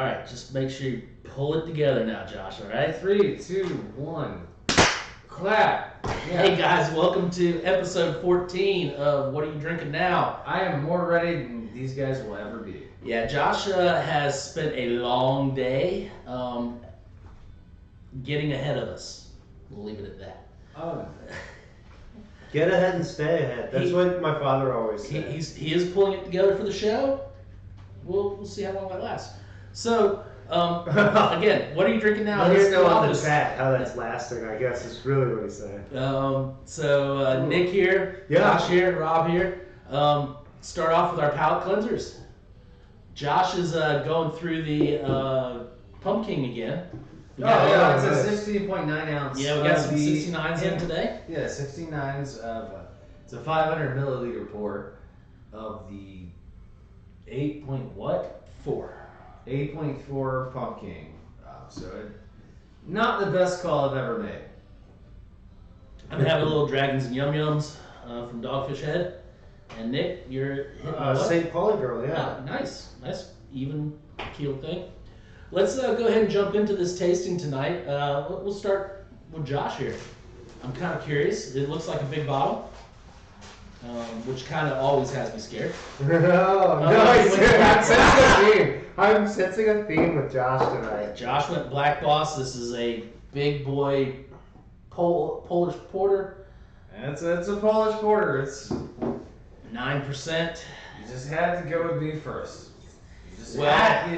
right, just make sure you pull it together now, Josh, all right? 3, 2, 1. Clap. Yeah. Hey, guys, welcome to episode 14 of What Are You Drinking Now? I am more ready than these guys will ever be. Yeah, Josh has spent a long day getting ahead of us. We'll leave it at that. Oh. Get ahead and stay ahead. That's what my father always said. He is pulling it together for the show. We'll see how long that lasts. So, again, what are you drinking now? Let us Here know at the on the office? chat how that's lasting, I guess is really what he's saying. So Nick here, Yeah. Josh here, Rob here. Start off with our palate cleansers. Josh is going through the pumpkin again. We got- yeah, it's nice. a 16.9 ounce. Yeah, we got of some the- 69s in today. Yeah, 69s of it's a 500 milliliter pour of the 4. 8.4 pumpkin. Not the best call I've ever made. I'm having a little Dragons and Yum Yums from Dogfish Head. And Nick, you're hitting what? St. Pauli girl, yeah. Ah, nice, even keel thing. Let's go ahead and jump into this tasting tonight. We'll start with Josh here. I'm kind of curious. It looks like a big bottle, which kind of always has me scared. I'm sensing a theme with Josh tonight. Josh went Black Boss. This is a big boy Polish porter. It's a Polish porter. It's 9%. you just had to go with me first. You just Well- you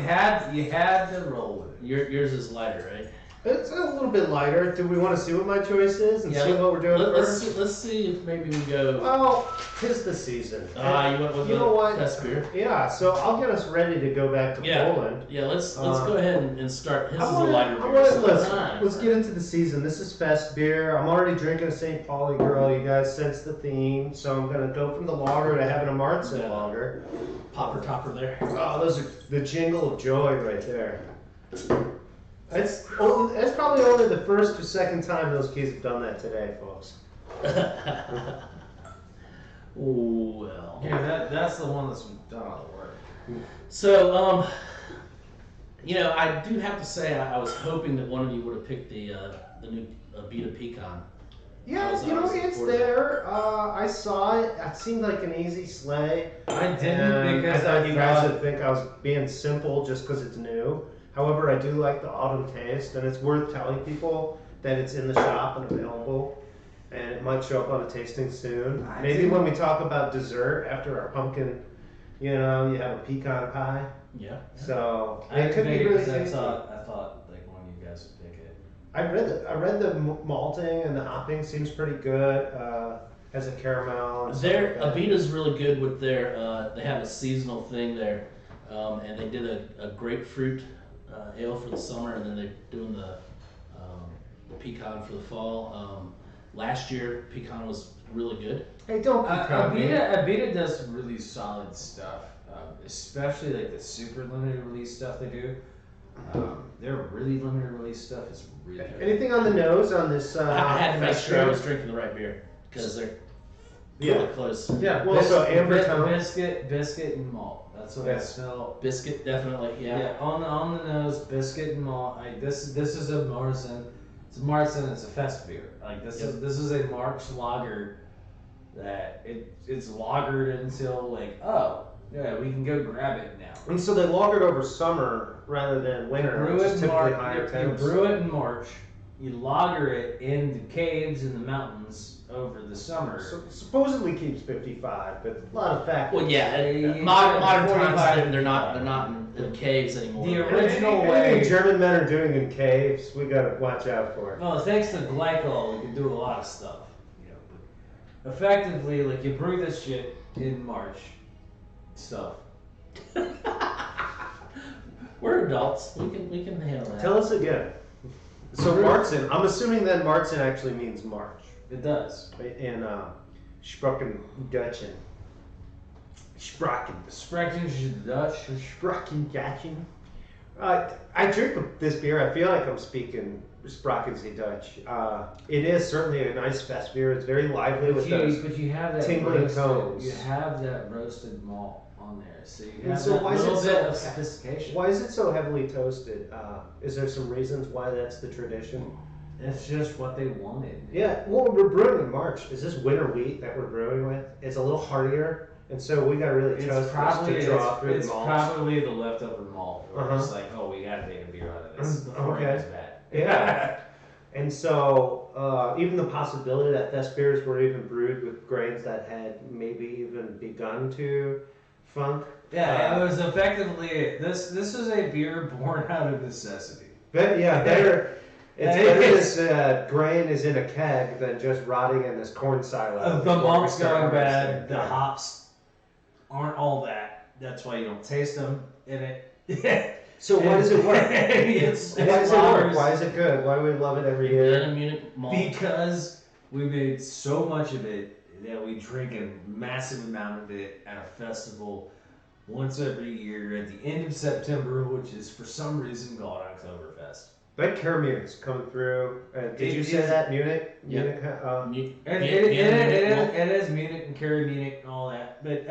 had to roll with it. Yours is lighter, right? It's a little bit lighter. Do we want to see what my choice is and see what we're doing first? Let's see if maybe we go. Well, 'tis the season. You went with You the know what? best beer. Yeah, so I'll get us ready to go back to Yeah. Poland. Yeah, let's go ahead and start. His is a I lighter wanna, beer. so let's get into the season. This is Fest beer. I'm already drinking a St. Pauli girl. You guys sense the theme, so I'm gonna go from the lager to having a Marzen Yeah. lager. popper topper there. Oh, those are the jingle of joy right there. That's probably only the first or second time those kids have done that today, folks. Well. Yeah, that's the one that's done all the work. So, I do have to say I was hoping that one of you would have picked the new Abita Pecan. Yeah, was you know, always it's important. there. I saw it. It seemed like an easy sleigh. I didn't And because I thought you guys would think I was being simple just because it's new. However, I do like the autumn taste, and it's worth telling people that it's in the shop and available, and it might show up on a tasting soon. Maybe when we talk about dessert after our pumpkin, you have a pecan pie. Yeah. So I it could be really I tasty. thought like one of you guys would pick it. I read the malting and the hopping seems pretty good. Has a caramel. And Their stuff like that. Abita's really good with their. They have a seasonal thing there, and they did a grapefruit ale for the summer, and then they're doing the pecan for the fall. Last year, pecan was really good. Hey, don't pecan me. Abita does some really solid stuff, especially like the super limited release stuff they do. Their really limited release stuff is really good. Anything on the nose on this? I had to make Fest sure I beer? was drinking the right beer because they're Yeah. really close. Yeah, Well, so amber tone. biscuit and malt. That's what I Yeah. smell. Biscuit, definitely. Yeah. On the nose, biscuit and malt. This is a Marzen. It's a Marzen. It's a fest beer. Like this is a March lager that it's lagered until like we can go grab it now. And so they lagered over summer rather than winter, Brew which it is in typically March. higher You temps. brew it in March. You lager it in the caves in the mountains over the summer. So supposedly keeps 55, but a lot of factors. Well, yeah. Yeah, Modern 45. times they're not in caves anymore. The Anything original way. German men are doing in caves, we gotta watch out for. Well, thanks to glycol, we can do a lot of stuff. But effectively, like you brew this shit in March. Stuff. We're adults. We can handle that. Tell us again. So Marzen, I'm assuming that Marzen actually means March It does. in Sprachen Dutch. Sprachen. Sprechen Dutch. Sprachen Dutch. I drink this beer. I feel like I'm speaking Sprachen Dutch. It is certainly a nice fest beer. It's very lively with those. But you have that tingling roasted, tones. You have that roasted malt on there, so you And have so that why is it little so- bit of sophistication. Why is it so heavily toasted? Is there some reasons why that's the tradition? It's just what they wanted. Yeah, well, we're brewing in March. Is this winter wheat that we're brewing with? It's a little heartier, and so we got to really It's toast probably this to draw through it's the malts. probably the leftover malt. Where It's Uh-huh. like, oh, we gotta take a beer out of this before Okay. it goes bad. Yeah. And so, even the possibility that fest beers were even brewed with grains that had maybe even begun to funk. Yeah, it was effectively this. This is a beer born out of necessity. But yeah, better. It's Yeah, better it's- this grain is in a keg than just rotting in this corn silo. The before we malt's start going bad. harvesting. The hops aren't all that. That's why you don't taste them in it. So why does it work? It's Why does it work? lagers. Why is it good? Why do we love it every year? Vienna Munich malt. Because we made so much of it that we drink a massive amount of it at a festival once every year at the end of September, which is for some reason called Oktoberfest. That Kermun's coming through. Did It you say is- that Munich? Yep. Munich. And Vienna Munich malt. it is Munich and Kerry Munich and all that, but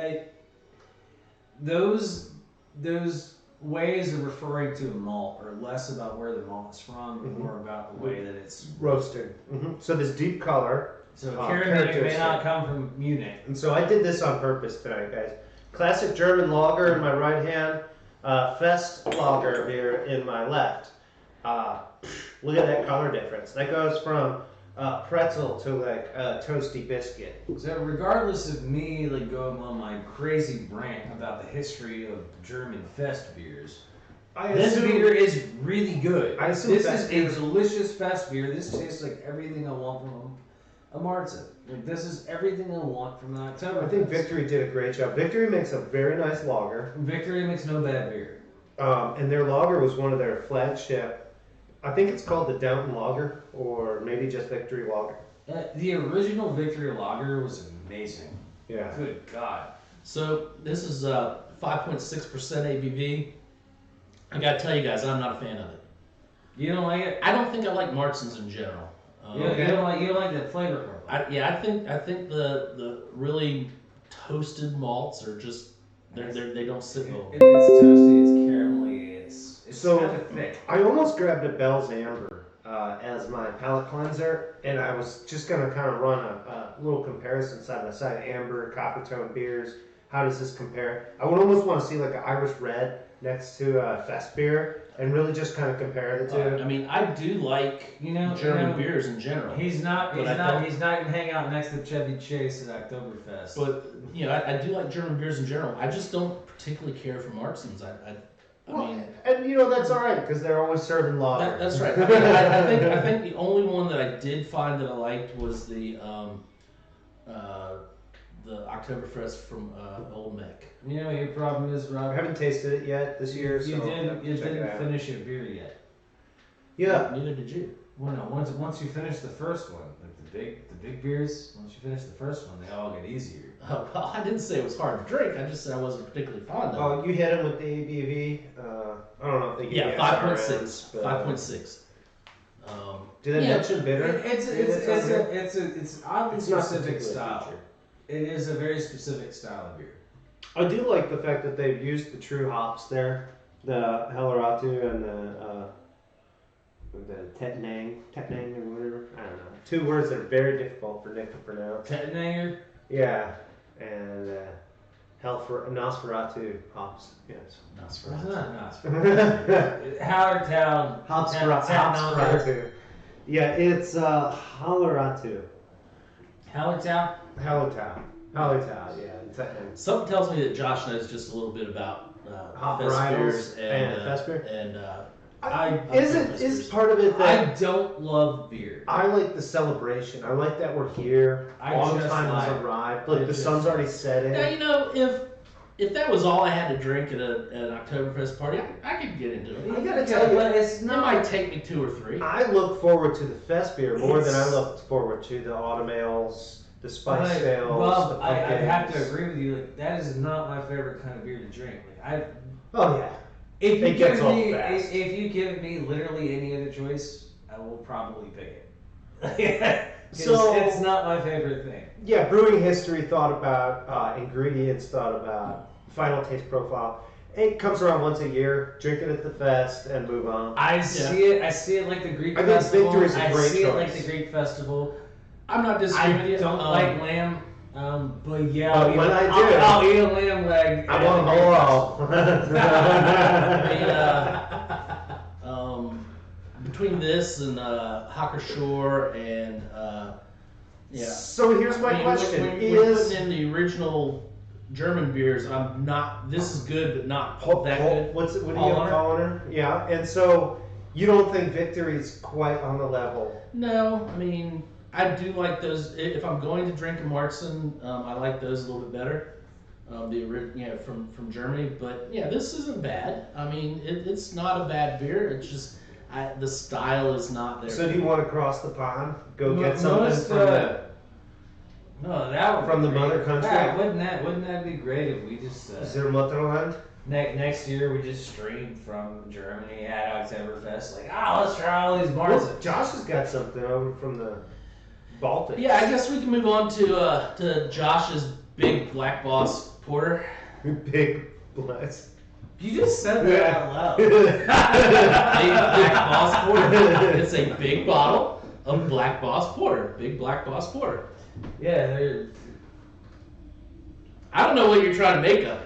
those ways of referring to a malt are less about where the malt is from and Mhm. more about the way that it's. Roasted. So this deep color. So Ah, Kerry Munich may characteristic. not come from Munich. And so I did this on purpose tonight, guys. Classic German lager in my right hand, Fest lager beer in my left. Look at that color difference. That goes from pretzel to like a toasty biscuit. So regardless of me like going on my crazy rant about the history of German fest beers, this beer is really good. I assume This fest is beer- a delicious fest beer. This tastes like everything I want from a Marzen. Like this is everything I want from an Oktoberfest. I think Victory did a great job. Victory makes a very nice lager. Victory makes no bad beer. And their lager was one of their flagship. I think it's called the Downton Lager, or maybe just Victory Lager. The original Victory Lager was amazing. Yeah. Good God. So this is 5.6% ABV. I gotta tell you guys, I'm not a fan of it. You don't like it? I don't think I like Martins in general. You don't like that flavor profile. I think the really toasted malts are just they don't sit well. It's toasty. It's caramelly. It's So- kind of thick. I almost grabbed a Bell's Amber as my palate cleanser, and I was just gonna kind of run a little comparison side by side. Amber, copper tone beers. How does this compare? I would almost want to see like an Irish Red next to a Fest beer, and really just kind of compare the two. I mean, I do like German beers in general. He's not But I don't- gonna hang out next to Chevy Chase at Oktoberfest. But I do like German beers in general. I just don't particularly care for Martins. I mean, And that's all right because they're always serving lager. that's right. I mean, I think the only one that I did find that I liked was the Oktoberfest from Old Mech. Your problem is, I Rob. haven't tasted it yet this year, so You check it didn't out. finish your beer yet. Yeah, Neither did you. Well, no. Once you finish the first one, like the big beers. Once you finish the first one, they all get easier. Well, I didn't say it was hard to drink. I just said I wasn't particularly fond of it. you hit them with the ABV. I don't know if they give Yeah, you 5.6. SRMs, but, 5.6. Did they Yeah. mention bitter? It's oddly It's not specific particularly style. featured. It is a very specific style of beer. I do like the fact that they've used the true hops there, the Helleratu and the Tettnang or whatever. I don't know. Two words that are very difficult for Nick to pronounce. Tettnanger. Yeah, and Nosferatu hops. Yes. It's Nosferatu. not Nosferatu. Hallertown. Hopsferatu. Yeah, it's Halleratu. Hallertown. Hallertau. Hallertau, yeah. Tettnang. Something tells me that Josh knows just a little bit about Hop fest varietals beers and fest beer? and Is part of it that I don't love beer. I like the celebration. I like that we're here. I Autumn just time has like- arrived. I Look, the just- sun's already setting. Now if that was all I had to drink at an Oktoberfest party, I could get into it. I gotta tell you, but it's It not. might take me 2 or 3. I look forward to the fest beer more than I It's- look forward to the autumn ales, the spice ales, the Well, I have to pumpkins. agree with you. Like, that is not my favorite kind of beer to drink. Like Oh yeah. if you It gets give old me fast. if you give me literally any other choice, I will probably pick it. So- it's not my favorite thing. Yeah, brewing history thought about, ingredients thought about, final taste profile. It comes around once a year. Drink it at the fest and move on. I see it like the Greek I think festival. Victory's a I great see it choice. like the Greek festival. I'm not disagreeing with I you. don't like lamb, but yeah, But when I do, I'll eat a lamb leg. I at want the Greek halal. I mean, between this and Hocker Shore and yeah. So here's my I mean, question: when you're Is putting in the original German beers, I'm not. This is good, but not that good. what are you Paulaner? calling her? Yeah, and so you don't think Victory's quite on the level? No, I mean, I do like those. If I'm going to drink a Marzen, I like those a little bit better. From Germany, but yeah, this isn't bad. I mean, it's not a bad beer. It's just the style is not there. So do you want to cross the pond, go get Most, something from the? No, that would From be the great. mother country? Yeah, wouldn't that be great if we just Is there Mutterland? next year we just streamed from Germany at Oktoberfest? Like, let's try all these Well, Marzen. Josh has got something over from the Baltic. Yeah, I guess we can move on to Josh's big Black Boss Porter. Big bless. You just said that out loud. Big Black Boss Porter. It's a big bottle of Black Boss Porter. Big Black Boss Porter. Yeah, they're. I don't know what you're trying to make of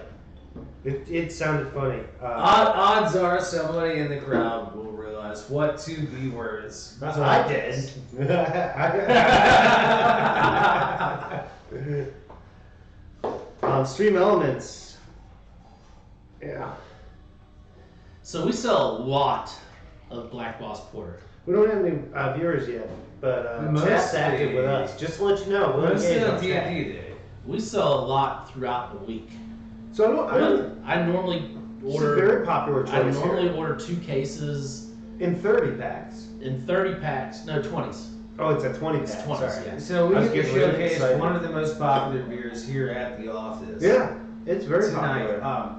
it. It sounded funny. Odds are somebody in the crowd will realize what two B words. I did. Stream Elements. Yeah. So we sell a lot of Black Boss Porter. We don't have any viewers yet, but chat's active with us. Just to let you know. we're Mostly engaged on on chat. D&D Day. We sell a lot throughout the week. So I normally it's a very order. popular I choice normally here. order 2 cases In 30 packs. in 30 packs. No, 20s. Oh, it's a 20 It's pack. 20s, Sorry. yeah. So we I was get to getting really showcase excited. one of the most popular beers here at the office. Yeah, it's very tonight. popular.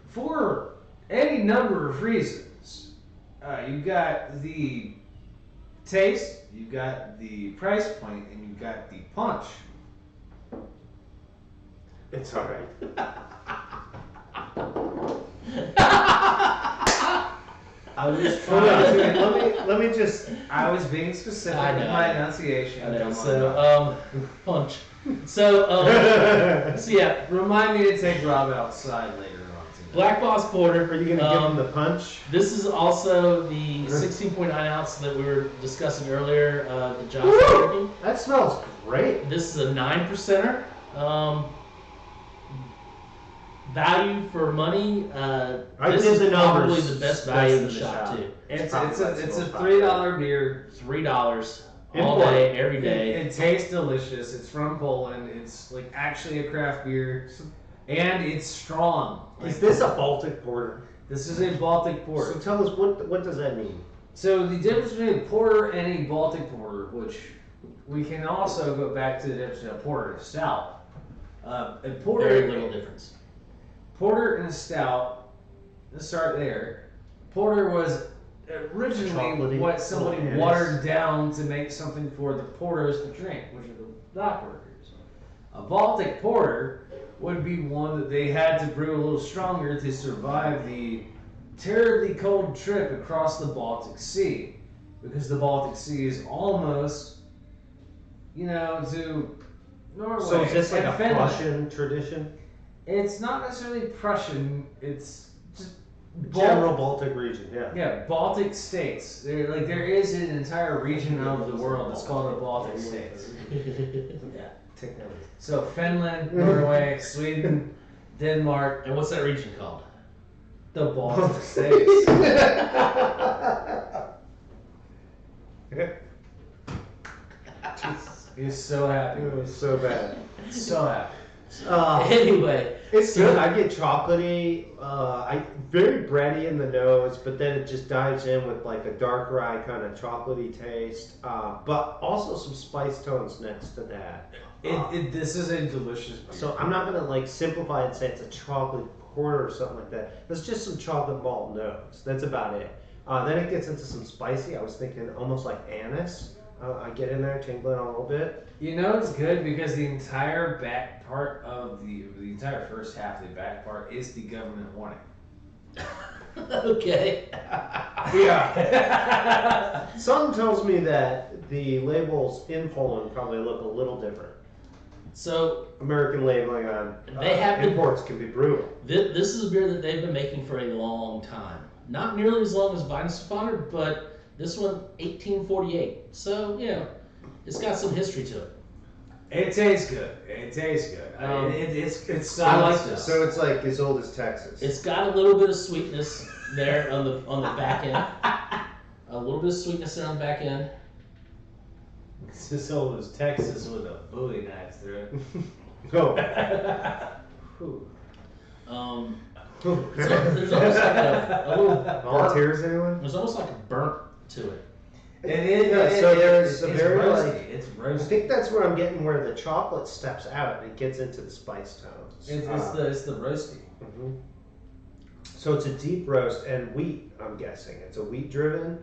For any number of reasons. You've got the taste, you've got the price point, and you've got the punch. It's all right. I was Hold on, trying let me just. I was being specific I with know. my enunciation. I know. Come on. So punch. So so yeah, Remind me to take Rob outside later on tonight. Black Boss Porter. Are you gonna give him the punch? This is also the 16.9 ounce that we were discussing earlier. The Josh Woo! drinking. That smells great. This is a 9%er. Value for money. I This did is the probably numbers. the best Best value in in the the shop shop. too. It's Probably a most $3 beer. $3 all Import. day, every day. It tastes delicious. It's from Poland. It's like actually a craft beer, and it's strong. Is this a Baltic porter? This is a Baltic So porter. tell us what does that mean? So the difference between a porter and a Baltic porter, which we can also go back to the difference between a porter and a stout. A porter, Very little difference. porter and a stout. Let's start there. Porter was originally Chocolatey, what somebody little watered down to make something for the porters to drink, which are the dock workers. A Baltic porter would be one that they had to brew a little stronger to survive the terribly cold trip across the Baltic Sea, because the Baltic Sea is almost, to Norway. So is this like and a Finland. Prussian tradition? It's not necessarily Prussian. It's just General Baltic region, yeah. Yeah, Baltic states. There is an entire region of the world that's called the Baltic states. Yeah. Technology. So Finland, Norway, Sweden, Denmark, And what's that region called? the Baltic states. He's so happy. It was so bad. So happy. Anyway, It's so- good. I get chocolatey, very bready in the nose, but then it just dives in with like a dark rye kind of chocolatey taste, but also some spice tones next to that. This is a delicious beer. So I'm not gonna like simplify it and say it's a chocolate porter or something like that. It's just some chocolate malt notes. That's about it. Then it gets into some spicy. I was thinking almost like anise. I get in there, tingling a little bit. You know it's good because the entire back part of the entire first half of the back part is the government warning. Okay. Yeah. Something tells me that the labels in Poland probably look a little different. So American labeling on They have been- imports can be brutal. this is a beer that they've been making for a long time. Not nearly as long as Weihenstephaner, but this one 1848. So it's got some history to it. It tastes good. It tastes good. It's solid I like stuff. this. So it's like as old as Texas. It's got a little bit of sweetness there on the back end. A little bit of sweetness there on the back end. It's as old as Texas with a Bowie knife through it. Go. Whew. So there's almost like a little burnt. Volunteers, anyone? There's almost like a burnt to it. It is. Yeah, so there's a it's very, roasty. like- It's I roasty. think that's where I'm getting where the chocolate steps out and it gets into the spice tones. It's the roasty. Mhm. So it's a deep roast and wheat, I'm guessing. It's a wheat driven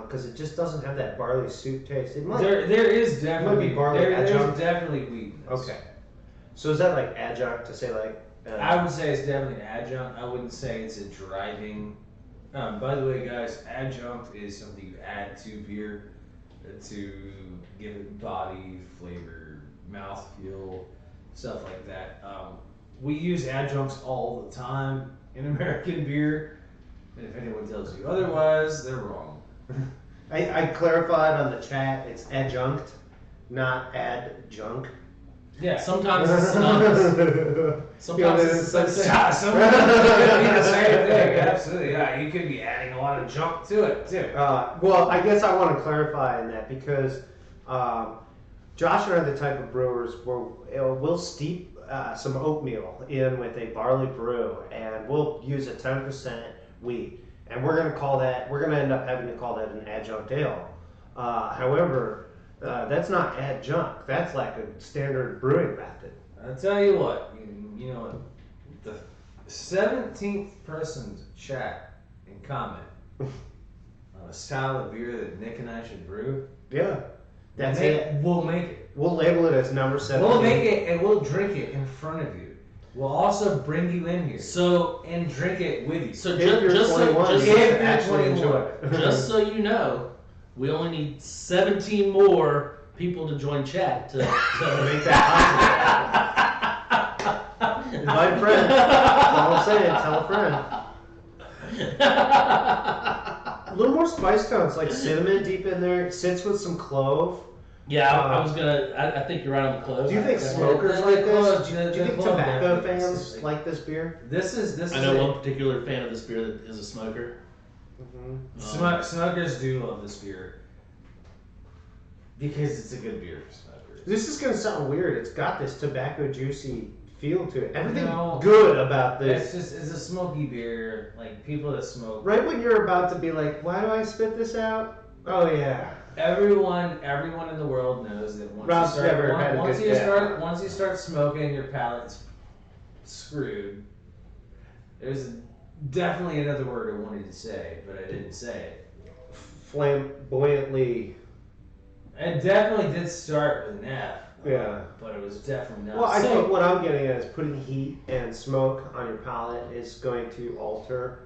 because it just doesn't have that barley soup taste. It might. There is definitely be barley there's adjunct. definitely wheat. in this. Okay. So is that like adjunct to say like? I would say it's definitely an adjunct. I wouldn't say it's a driving. By the way, guys, adjunct is something you add to beer to give it body, flavor, mouthfeel, stuff like that. We use adjuncts all the time in American beer, and if anyone tells you otherwise, they're wrong. I clarified on the chat. It's adjunct, not adjunct. Yeah. Sometimes it's synonymous. Sometimes it's the same. Yeah, sometimes it could be the same thing. Absolutely, yeah. You could be adding a lot of junk to it too. Well, I guess I want to clarify in that because Josh and I are the type of brewers where we'll steep some oatmeal in with a barley brew, and we'll use a 10% wheat, and we're going to end up having to call that an adjunct ale. However, that's not adjunct. That's like a standard brewing method. I'll tell you what, you know what, the 17th person to chat and comment on a style of beer that Nick and I should brew, Yeah, that's it. We'll make it. We'll label it as number 17. We'll make it and we'll drink it in front of you. We'll also bring you in here So and drink it with you. so If you're just 21, so you if can you're actually 21. enjoy it. just so you know, we only need 17 more people to join chat to make that possible. Invite a friend. That's all I'm saying. Tell a friend. A little more spice tones, like cinnamon deep in there. It sits with some clove. Yeah, I was gonna. I think you're right on the close. Do you think I- smokers the like clove- this? Do the you think clove tobacco definitely fans is- like this beer? This is I know one particular fan of this beer that is a smoker. Smokers do love this beer because it's a good beer for smokers. This is gonna sound weird. It's got this tobacco juicy feel to it. Everything No. good about It's this. just it's a smoky beer. Like people that smoke. Right when you're about to be like, why do I spit this out? Oh yeah. Everyone in the world knows that once Rob's you start, never had a once good you day. once you start smoking, your palate's screwed. There's definitely another word I wanted to say, but I didn't say it. Flamboyantly. It definitely did start with an F. Yeah. But it was definitely not. Well, I So- think what I'm getting at is putting heat and smoke on your palate is going to alter.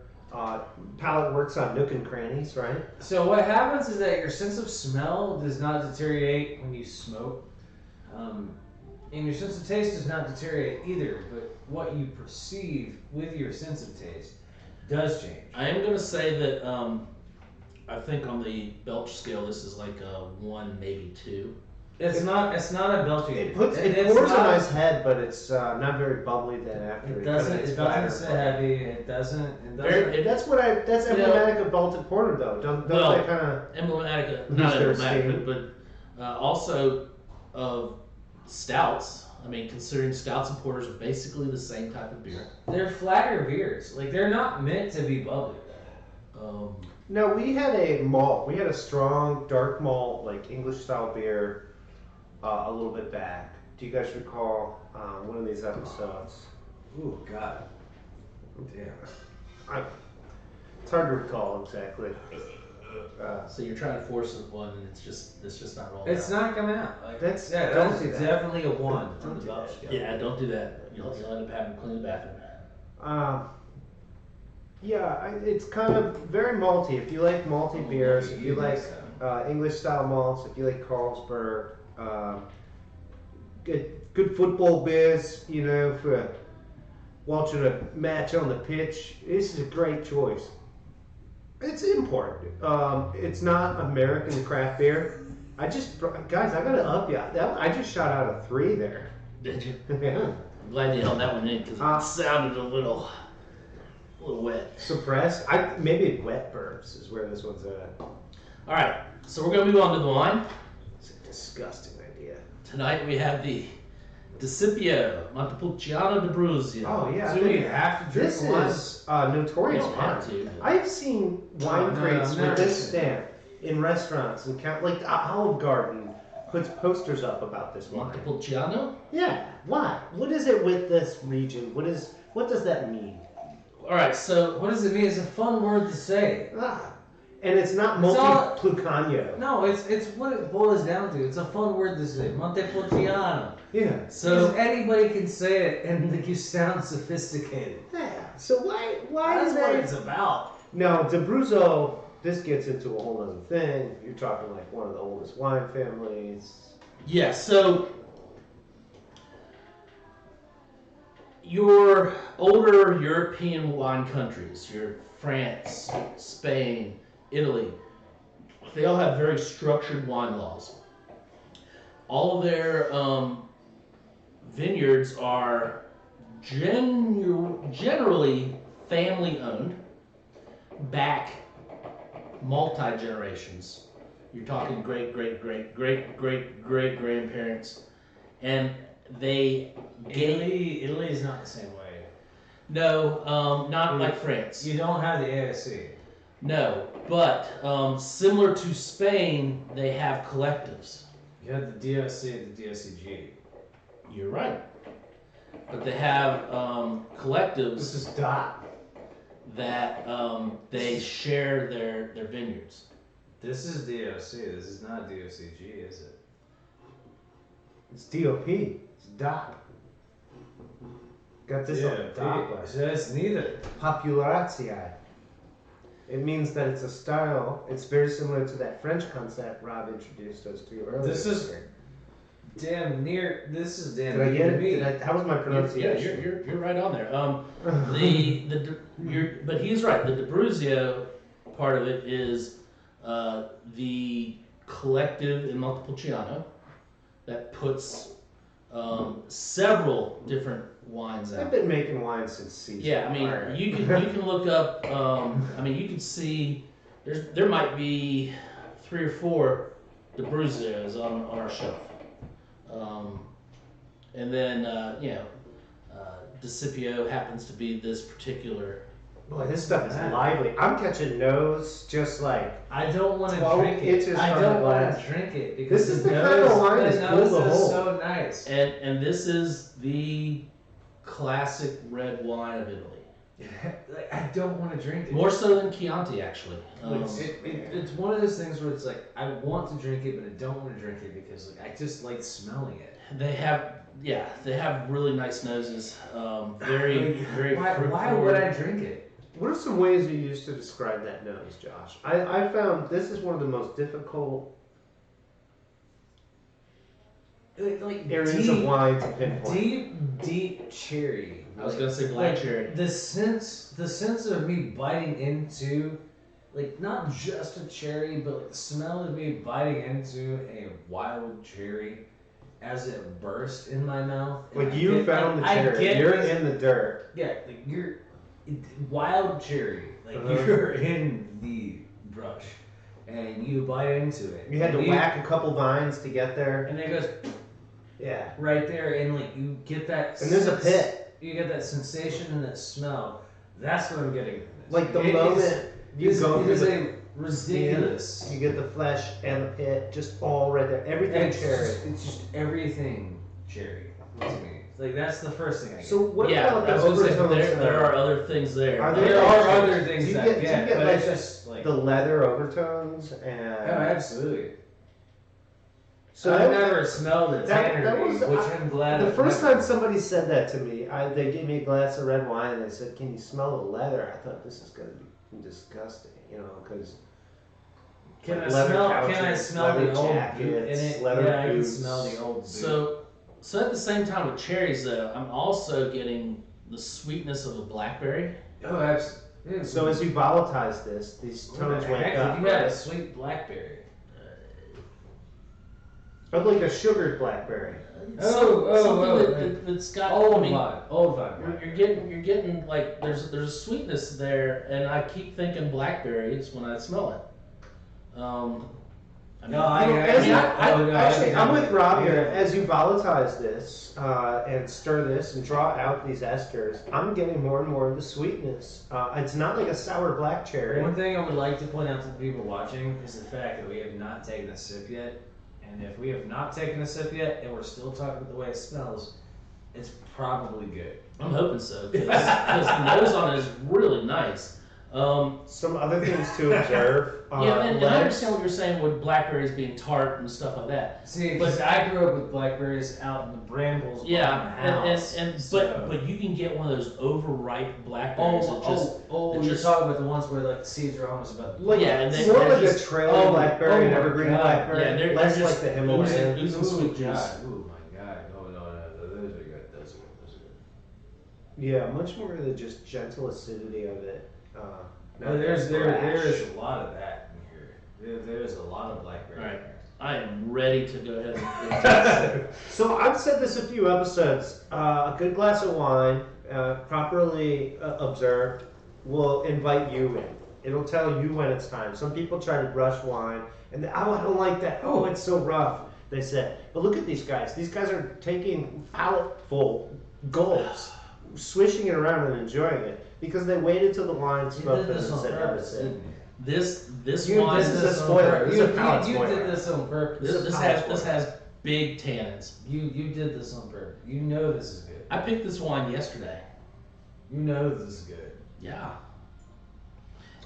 Palate works on nook and crannies, right? So what happens is that your sense of smell does not deteriorate when you smoke, and your sense of taste does not deteriorate either. But what you perceive with your sense of taste does change. I am gonna say that I think on the Belch scale, this is like a 1, maybe 2. It's not a belching. It it's pours a not- nice head, but it's not very bubbly then after. It doesn't. gets It flatter. doesn't say heavy. It doesn't. It Very- doesn't. That's that's You know- emblematic of Baltic Porter, though. Don't Well, they kind of? Emblematic, Lose not their emblematic, steam. but also of stouts. I mean, considering stouts and porters are basically the same type of beer. They're flatter beers. Like they're not meant to be bubbly. No, we had a malt. We had a strong dark malt, like English style beer, a little bit back. Do you guys recall one of these episodes? Ooh, God. Damn. It's hard to recall exactly. So you're trying to force one, and it's just not rolling. It's not coming out. Like That's- yeah, don't that's do that. definitely a one. Don't on the do Bob's that. scale. Yeah, don't do that. You'll end up having to clean the bathroom. It's kind of very malty. If you like malty beers, if you like English style malts, if you like Carlsberg, good football beers, for watching a match on the pitch, this is a great choice. It's important. It's not American craft beer. Guys, I gotta up you. I just shot out a 3 there. Did you? Yeah. I'm glad you held that one in because it sounded a little wet. Suppressed. Maybe wet burps is where this one's at. All right, so we're gonna move on to the wine. It's a disgusting idea. Tonight we have the Discipio Montepulciano d'Abruzzo. Oh yeah. So you have to drink This wine. is notorious You don't wine. have to. I've seen wine No, crates I've with never this seen stamp in restaurants and like Olive Garden puts posters up about this wine. Montepulciano. Yeah. Why? What is it with this region? What does that mean? All right, so What does it mean? It's a fun word to say. And it's not It's all- Montepulciano. No, it's what it boils down to. It's a fun word to say. Montepulciano. Yeah. so Because anybody can say it and like, you sound sophisticated. Yeah. So why That's is what that? it's about. No, d'Abruzzo, this gets into a whole other thing. You're talking like one of the oldest wine families. yeah, so your older European wine countries, your France, Spain, Italy, they all have very structured wine laws. All of their vineyards are generally family owned, back multi-generations. You're talking great grandparents, and they Italy is not the same way. not like France. You don't have the ASC. No, but similar to Spain, they have collectives. You have the DSC and the DSCG. You're right, but they have collectives This is Dot. that they share their vineyards. This is DOC. This is not DOCG, is it? It's DOP. It's Dot. Got this on the top. So it's neither. Popularizia. It means that it's a style. It's very similar to that French concept Rob introduced us to earlier. This is damn near. This is damn Did I near get to it? me. How was my Yeah, pronunciation? you're right on there. But he's right. The d'Abruzzo part of it is the collective in Montepulciano that puts several different wines I've out. been making wine since season. Yeah, I mean, Alright. you can look up. I mean, you can see there might be 3 or 4 d'Abruzzos on our shelf, and then Discipio happens to be this particular. Boy, this stuff is lively. I'm catching nose just like I don't want to 12 drink it. inches I from don't the want glass. to drink it because This is the the kind of nose, wine the that's cool nose to is hold. so nice. And this is the classic red wine of Italy, Like, I don't want to drink it. more so than Chianti actually. It's one of those things where it's like I want to drink it, but I don't want to drink it because like I just like smelling it. They have really nice noses. Very Why fruit would forward. I drink it? What are some ways you use to describe that nose, Josh? I found this is one of the most difficult Like areas of wine to pinpoint. deep cherry. I was gonna say black Like, cherry. The sense of me biting into, like not just a cherry, but like the smell of me biting into a wild cherry as it burst in my mouth. And Like I you get- found the I cherry. get You're this- in the dirt. Yeah, like wild cherry. Like Uh-huh. you're in the brush, and you bite into it. You had to and whack a couple vines to get there. and it goes Yeah. right there, and like you get that. And there's a pit. You get that sensation and that smell. That's what I'm getting from this. Like the It is- moment you go it through is the a ridiculous. you get the flesh and the pit just all right there. Everything It's cherry. It's just everything cherry to me. Like that's the first thing I get. So what Yeah, about I the was gonna say, overtones? there are other things there. Are there there are actually- other things do you I get- do you get, get but like it's just like the leather overtones Oh, and absolutely. so I've that- never smelled a that tannery, was- which I'm glad. the I've first never- time somebody said that to me, they gave me a glass of red wine and they said, "Can you smell the leather?" I thought this is gonna be disgusting, because Can I leather smell? couches, Can I smell leather the old boot in jackets, it? leather Yeah, I can boots. smell the old boot. So at the same time with cherries though, I'm also getting the sweetness of a blackberry. Oh, absolutely. So as you volatilize this, these tones wake up. You had a right? sweet blackberry. But like a sugared blackberry. That's got. Old I mean, vibe. Old vibe. you're getting like there's a sweetness there, and I keep thinking blackberries when I smell it. I mean, No, I- Actually, I'm with Rob here. As you volatilize this and stir this and draw out these esters, I'm getting more and more of the sweetness. It's not like a sour black cherry. One thing I would like to point out to the people watching is the fact that we have not taken a sip yet. And if we have not taken a sip yet and we're still talking about the way it smells, it's probably good. I'm hoping so because the nose on it is really nice. Some other things to observe. Yeah, and I legs. understand what you're saying with blackberries being tart and stuff like that. See, because I grew up with blackberries out in the brambles. Yeah, on the house, and so- but you can get one of those overripe blackberries that just you're just- talking about the ones where like the seeds are almost about. Like, Yeah, and they- more they're like just- a trailing blackberry, an my evergreen God. blackberry. Yeah, they're less just like the Himalayan. oozing sweet juice. Oh my god! No, those are good. Those are good. Yeah, much more the just gentle acidity of it. Well, not there's that brash. a lot of that in here. There's a lot of blackberry. All right. in there. I am ready to go ahead and So I've said this a few episodes. A good glass of wine, properly observed, will invite you in. It'll tell you when it's time. Some people try to brush wine, and I don't like that. Oh, it's so rough. They say, but look at these guys. These guys are taking palate-full gulps, swishing it around and enjoying it because they waited till the wine You smoked did and this on said, purpose, "That's it." didn't you? this You wine. did is this a on spoiler. purpose. This is a palate You spoiler. did this on purpose. This This is has palate big tannins. You did this on purpose. You know this is good. I picked this wine yesterday. You know this is good. Yeah.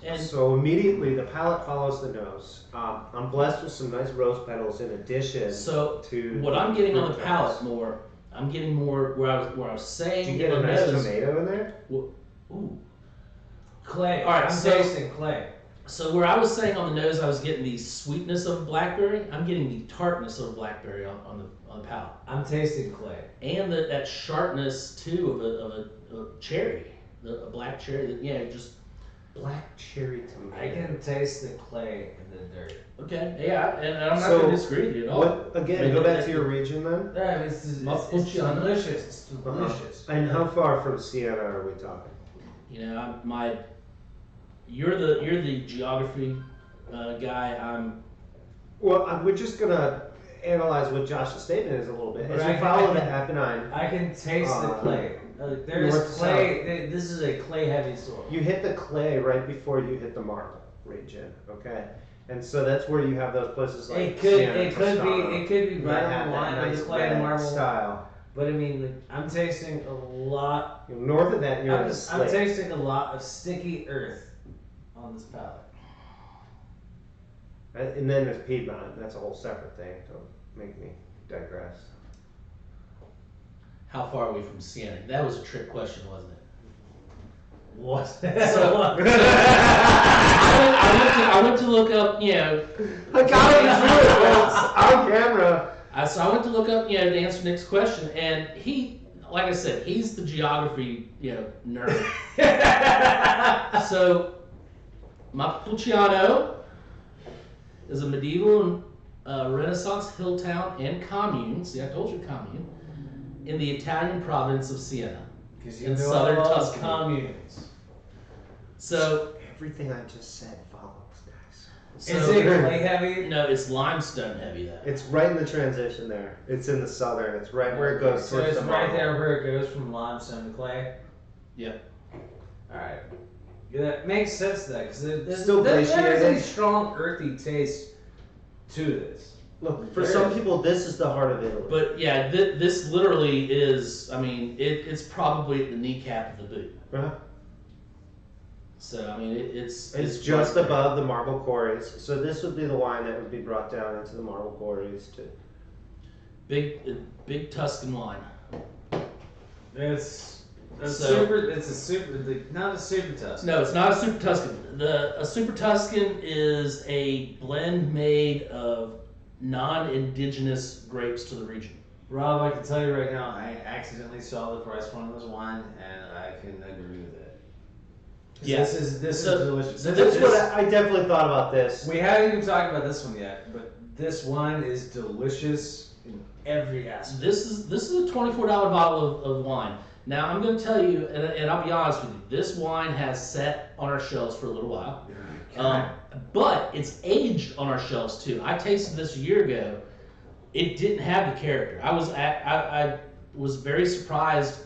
And So immediately the palate follows the nose. I'm blessed with some nice rose petals in addition so to what I'm getting on the fruit palate tones. more, I'm getting more where I was saying Did you get in a the nice nose. tomato in there? Ooh. Clay. All right, I'm so- tasting clay. So where I was saying on the nose, I was getting the sweetness of blackberry. I'm getting the tartness of blackberry on the palate, I'm tasting clay. and that sharpness too of a cherry, a black cherry. That just Black cherry tomato. I can taste the clay in the dirt. okay. Yeah, and I'm not So, going to disagree with you at all. What, again, Maybe go back that- to your region then. Yeah, it's Mapuchiano. delicious. It's delicious. And how far from Siena are we talking? You know, you're the geography guy. Well, we're just gonna analyze what Josh's statement is a little bit. As Right, you follow I the can- Apennine, I can taste the Uh, clay. There's north to clay. This is a clay heavy soil. you hit the clay right before you hit the marble region. Okay, and so that's where you have those places like It could Siena, it could Toscana, be right that on have the that line of nice the clay and red marble. style. But I mean, like, I'm tasting a lot. North of that, you're in I'm the slate. tasting a lot of sticky earth on this palate. And then there's Piedmont. That's a whole separate thing. Don't make me digress. How far are we from Siena? That was a trick question, wasn't it? What? I went to look up, I got it on camera. So I went to look up, to answer Nick's question, and he, like I said, he's the geography, nerd. So, Montepulciano is a medieval and Renaissance hill town and commune. See, I told you commune in the Italian province of Siena. Because In southern Tuscany. communes. So, Everything I just said follows, guys. Is it clay heavy? No, it's limestone heavy though. It's right in the transition there. It's in the southern. It's right where it goes So towards it's the right marble. there where it goes from limestone to clay. Yep. All right. Yeah, that makes sense though, because Still there is a glaciated. strong earthy taste to this. Look, for some people, this is the heart of Italy. But yeah, this literally is. I mean, it's probably at the kneecap of the boot. Uh-huh. So I mean, It's just right there. above the marble quarries. So this would be the wine that would be brought down into the marble quarries to. Big Tuscan wine. It's a So- not a super Tuscan. No, it's not a Super Tuscan. A Super Tuscan is a blend made of non-indigenous grapes to the region. Rob, I can tell you right now, I accidentally saw the price point of this wine, and I can agree with it. Yeah. This is So- delicious. so That's this- what I definitely thought about this. We haven't even talked about this one yet, but this wine is delicious in every aspect. This is a $24 bottle of wine. Now I'm going to tell you, and I'll be honest with you, this wine has sat on our shelves for a little while, but it's aged on our shelves too. I tasted this a year ago. It didn't have the character. I was very surprised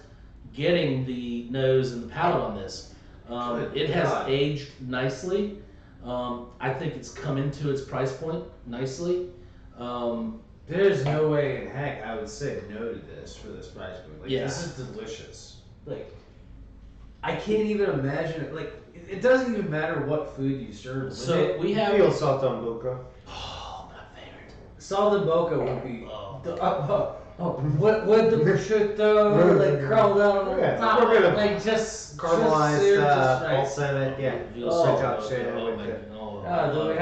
getting the nose and the palate on this. Good It has God. aged nicely. I think it's come into its price point nicely. There's no way in heck I would say no to this for this price point. Like, Yeah. this is delicious. Like, I can't even imagine it. Like, it doesn't even matter what food you serve with So it. we have. Feel salt on buca. Oh, my favorite. Salt and boca would be. Oh. With the prosciutto, like curled out on Yeah, top, we're gonna like just Caramelized seared just right. balsamic, yeah. Veal Oh, salt top and shade butter. with my it. God. Do we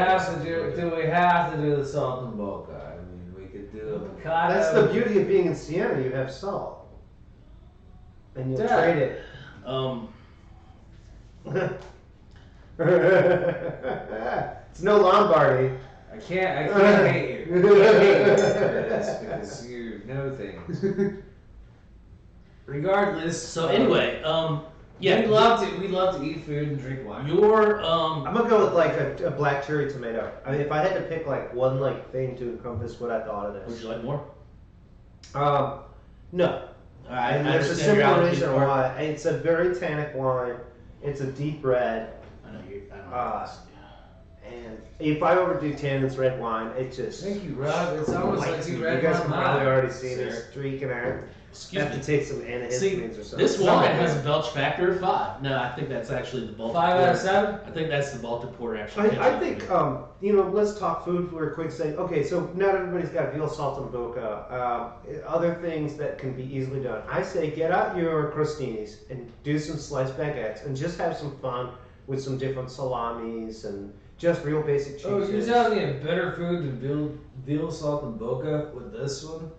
have to do the salt and boca? I mean, we could do a picado. That's the beauty of being in Siena. You have salt, and you'll Yeah. trade it. It's no Lombardy. I can't hate you. I can't hate you for this because you know things. Regardless. So anyway, yeah, we love to eat food and drink wine. your I'm gonna go with like a black cherry tomato. I mean, if I had to pick like one like thing to encompass what I thought of would this, you like more? no. I And there's a understand your simple allergies reason for it. why. It's a very tannic wine. It's a deep red, I know you. I know. and if I overdo tannins red wine, it just. Thank you, Rob. It's almost like lights you me. read You guys my have mind. probably already seen sir. this streak and I Excuse have me. to take some See, antihistamines or something. this It's not wine that has a bad. Belch factor of 5. No, I think that's actually the Baltic 5 out of Porter. 7. I think that's the Baltic Porter actually. I think, let's talk food for a quick second. Okay, so not everybody's got veal salt and boca. Other things that can be easily done. I say get out your crostinis and do some sliced baguettes and just have some fun with some different salamis and just real basic cheeses. Oh, you're telling me a better food than veal salt and boca with this one?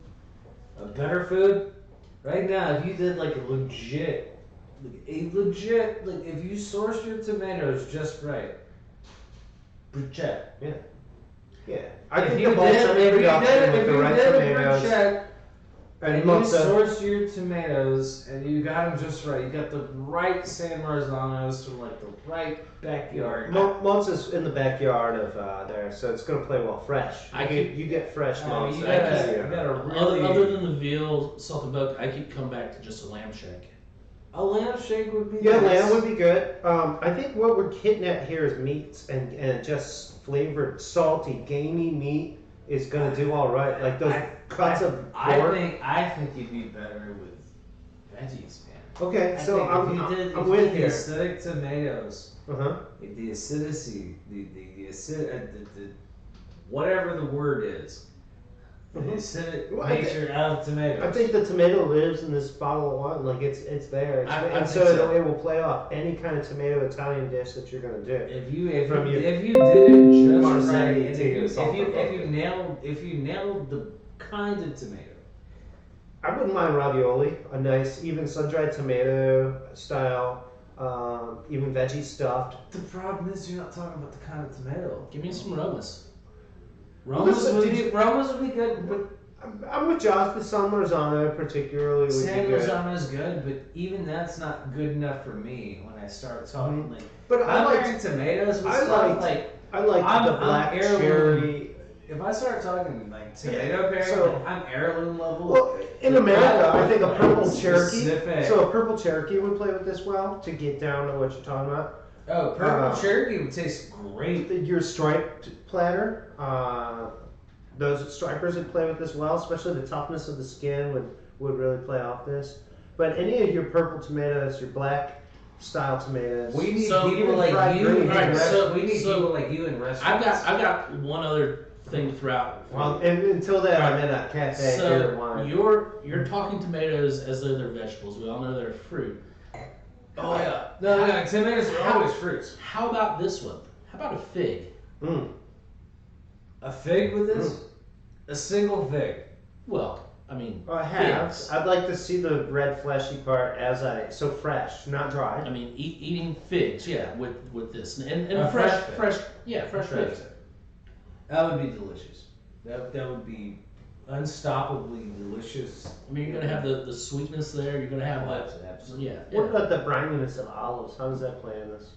A better food? Right now, if you did like if you sourced your tomatoes just right, bruschetta. Yeah, I If think you the did, balsamic if you reduction did, with if the you red did a tomatoes bruschetta, and and you mozza. sourced your tomatoes and you got them just right. You got the right San Marzanos from like the right backyard. Mozza's in the backyard of there, so it's gonna play well fresh. You get fresh mozza. You Yeah. gotta really. Other than the veal salt and boca, I keep coming back to just a lamb shank. A lamb shake would be Yeah, nice. lamb would be good. I think what we're hitting at here is meats and just flavored, salty, gamey meat is gonna do all right. Like those cuts of pork. I think you'd be better with veggies, man. Okay, I so think I'm if with the you. acidic tomatoes, Uh-huh. if the acidity, the acid, whatever the word is, the Mhm. acidic Well, I nature of tomatoes. I think the tomato lives in this bottle of wine. Like it's there. I and think so so. it will play off any kind of tomato Italian dish that you're gonna do. if you did From your it just Marseille right, and to your salt and if you nailed the kind of tomato. I wouldn't mind ravioli, a nice, even sun-dried tomato style, even veggie stuffed. The problem is you're not talking about the kind of tomato. Give me some Romas. Listen, Romas would be good, but I'm with Josh. The San Marzano particularly would San be good. Marzano is good, but even that's not good enough for me when I start talking like. But I'm I wearing tomatoes with I stuff liked- I like I'm- the I'm black heirloom. cherry. if I start talking like tomato Yeah, pairing, so- like, I'm heirloom level. Well, in America, I think a purple Cherokee. Specific. So a purple Cherokee would play with this well to get down to what you're talking about. Oh, purple Cherokee would taste great. Your striped platter, those stripers would play with this well, especially the toughness of the skin would really play off this. But any of your purple tomatoes, your black style tomatoes. We need So- people like fried you. greens. In Alright, so- we need so people like you in restaurants. I've got one other thing to throw out. Well, and until then, I'm in a cafe here at So wine. you're talking tomatoes as though they're vegetables. We all know they're fruit. Oh yeah. No, tomatoes are always fruits. How about this one? How about a fig? Mm. A fig with this? A single fig. Well, I mean, I have. figs. I'd like to see the red fleshy part so fresh, not dry. I mean, eating figs, yeah, with this and A fresh, fresh fresh figs. That would be delicious. That would be unstoppably delicious. I mean, you're gonna have the sweetness there. You're gonna have that. Absolutely. Yeah. What about the brininess of olives? How does that play in this?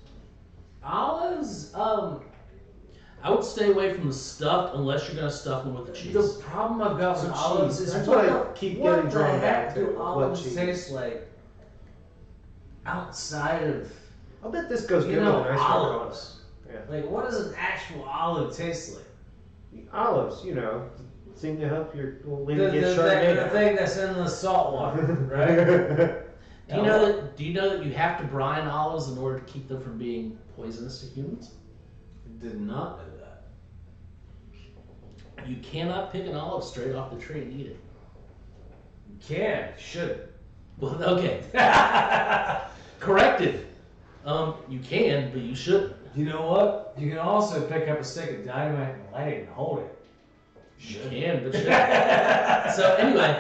Olives, I would stay away from the stuffed unless you're gonna stuff them with the cheese. the problem I've got with Some olives cheese. is That's what what I the- keep what getting the drawn back heck to, do what olives cheese. taste like outside of, I'll bet this goes you good know, with a nice olives? Yeah. Like, what does an actual olive taste like? Olives, you know, seem to help your well, when The, you get the Chardonnay. thing that's in the salt water, right? Do you know that you have to brine olives in order to keep them from being poisonous to humans? Did not know that. You cannot pick an olive straight off the tree and eat it. Can, should. Well, okay. Corrected. You can, but you shouldn't. You know what? You can also pick up a stick of dynamite and light it and hold it. You can, but shouldn't. So anyway,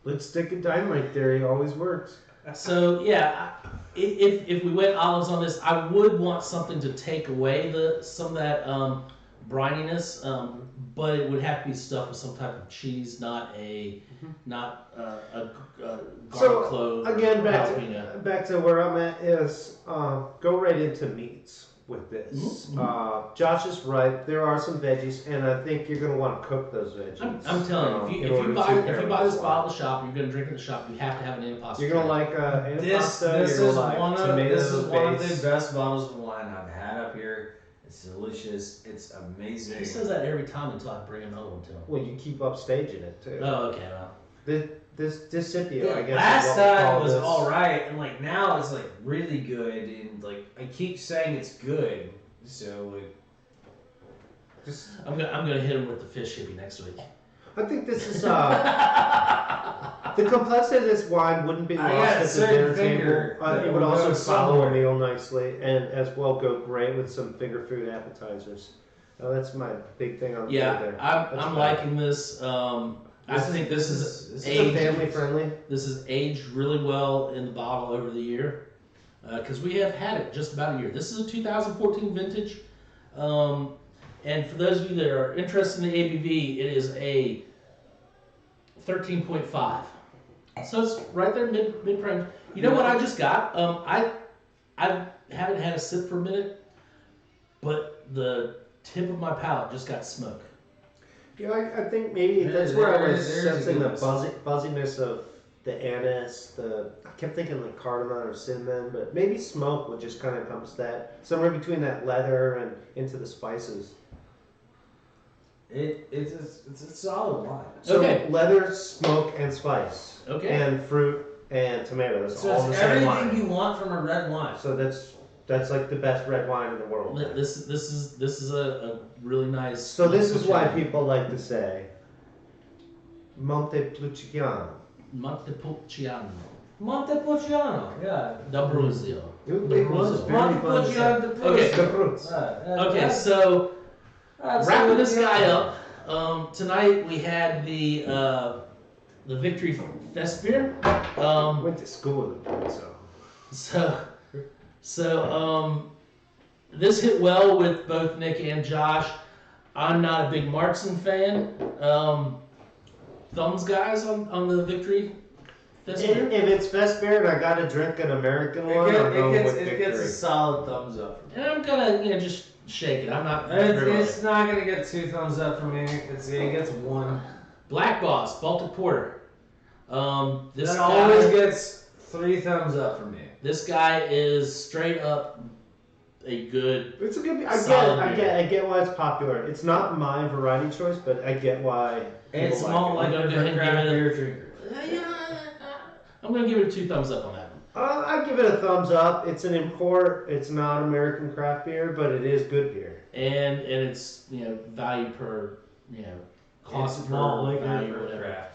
Lipstick and dynamite theory always works. so yeah, if we went olives on this, I would want something to take away some of that brininess, but it would have to be stuffed with some type of cheese, not a garlic clove. Again, or jalapeno. back to where I'm at is go right into meats with this. Mhm. Josh is right. There are some veggies, and I think you're going to want to cook those veggies. I'm telling you, in order to pair if you with buy this wine. bottle at the shop, you're gonna drink at the shop. You have to have an impasto. You're gonna like This antipasta. is You're gonna like one of tomato the base. Best bottles of wine I've had up here. It's delicious. It's amazing. He says that every time until I bring another one to him. Well, you keep upstaging it too. Oh, okay, well. This Scipio, I guess. Last is what we time call was this. all right, and like now it's like really good, and like I keep saying it's good. So like, Just, I'm gonna hit him with the fish hippie next week. I think this is the complexity of this wine wouldn't be I lost got at the certain dinner finger table. that It will would also go follow a somewhere. meal nicely, and as well go great with some finger food appetizers. That's my big thing on the Yeah, food there. I'm That's fine. liking this. I think this is This aged. is family friendly. This is aged really well in the bottle over the year, because we have had it just about a year. This is a 2014 vintage, and for those of you that are interested in the ABV, it is a 13.5. So it's right there mid range. You know what I just got? I haven't had a sip for a minute, but the tip of my palate just got smoke. Yeah, I think maybe Yeah, that's where I was there's a sensing the goodness. buzziness of the anise. I kept thinking like cardamom or cinnamon, but maybe smoke would just kind of encompass that. Somewhere between that leather and into the spices. it's a solid wine. So Okay. leather, smoke, and spice. Okay. And fruit and tomatoes So all in the it's same everything wine. you want from a red wine. So that's like the best red wine in the world. This is a really nice. So this is why people like to say Montepulciano. Montepulciano Montepulciano, yeah. d'Abruzzo. It was very fun to say. Montepulciano. Okay. The fruits. Okay, so wrapping this guy up. Tonight we had the Victory Festbier. Went to school with them, So this hit well with both Nick and Josh. I'm not a big Martzen fan. Thumbs guys on the Victory If Festbier. it's best beer and I gotta drink an American one, I'll go with It gets a Victory. solid thumbs up. And I'm gonna just shake it. I'm not. It's not gonna get 2 thumbs up from me. It gets 1. Black Boss Baltic Porter. This That guy, always gets 3 thumbs up from me. This guy is straight up a good. It's a good. Solid I beer. get why it's popular. It's not my variety choice, but I get why. It's people more like like I'm a gonna go ahead and craft give it beer drinker. I'm gonna give it 2 thumbs up on that one. I give it a thumbs up. It's an import. It's not American craft beer, but it is good beer. And it's value per cost It's per malt liquor value for whatever. craft.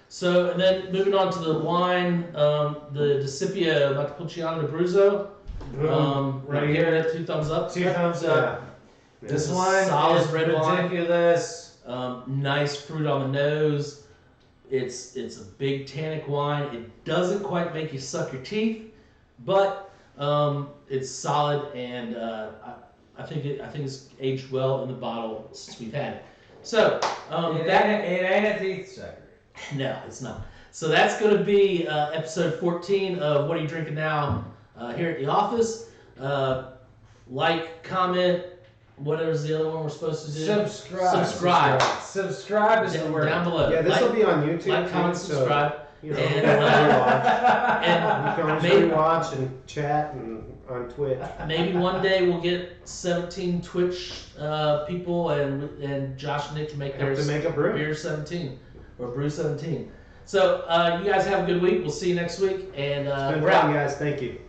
So and then moving on to the wine, the Discipia Montepulciano d'Abruzzo. Right I'm giving here. it 2 thumbs up. 2 thumbs up. Yeah. This It's a wine solid is red wine. ridiculous. Nice fruit on the nose. It's a big tannic wine. It doesn't quite make you suck your teeth, but it's solid, and I think it's aged well in the bottle since we've had it. So It ain't a teeth sucker. no, it's not. So that's going to be episode 14 of What Are You Drinking Now here at the office. Like, comment, whatever's the other one we're supposed to do. Subscribe. Subscribe is the word. Down below. Yeah, this will be on YouTube. Like, comment, too, so, subscribe. you know, And, you can rewatch. and You can always maybe- rewatch and chat and on Twitch. Maybe one day we'll get 17 Twitch people and Josh and Nick to make Have theirs to make a brew. beer 17 or brew 17. So you guys have a good week. We'll see you next week, and It's been we're out. fun, guys. Thank you.